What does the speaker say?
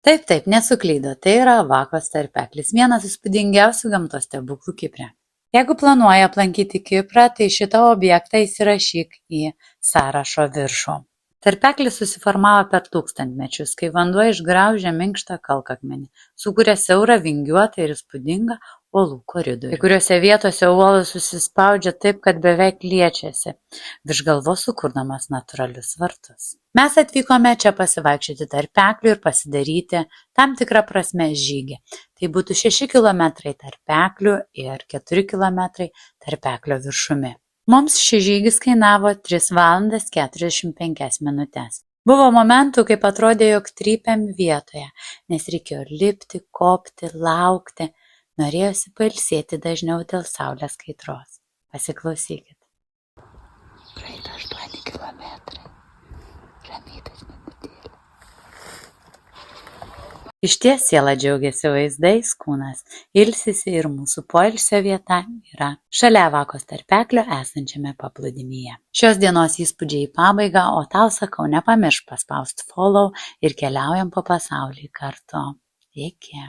Taip, nesuklydo, tai yra Vakos tarpeklis, vienas įspūdingiausių gamtos stebuklų Kipre. Jeigu planuoji aplankyti Kiprą, tai šitą objektą įsirašyk į sąrašo viršų. Tarpeklis susiformavo per tūkstantmečius, kai vanduo išgraužė minkštą kalkakmenį, sukūrė siaurą, vingiuotą ir įspūdingą uolų koridorių. Kai kuriuose vietose uolos susispaudžia taip, kad beveik liečiasi, virš galvos sukurdamas natūralius vartus. Mes atvykome čia pasivaikščioti tarpeklių ir pasidaryti tam tikrą prasme žygį. Tai būtų 6 km tarpeklių ir 4 km tarpeklio viršumi. Mums šis žygis kainavo 3 valandas 45 minutes. Buvo momentų, kaip atrodė, jog trypiam vietoje, nes reikėjo lipti, kopti, laukti. Norėjosi pailsėti dažniau dėl saulės kaitros. Pasiklausykit. Praeita 8 kilometrai. Ramybės minutėlė. Išties siela džiaugiasi vaizdais, kūnas ilsisi ir mūsų poilsio vieta yra šalia Vakos tarpeklio esančiame paplūdimyje. Šios dienos įspūdžiai į pabaigą, o tau sakau, nepamiršk paspausti follow ir keliaujam po pasaulį kartu. Iki.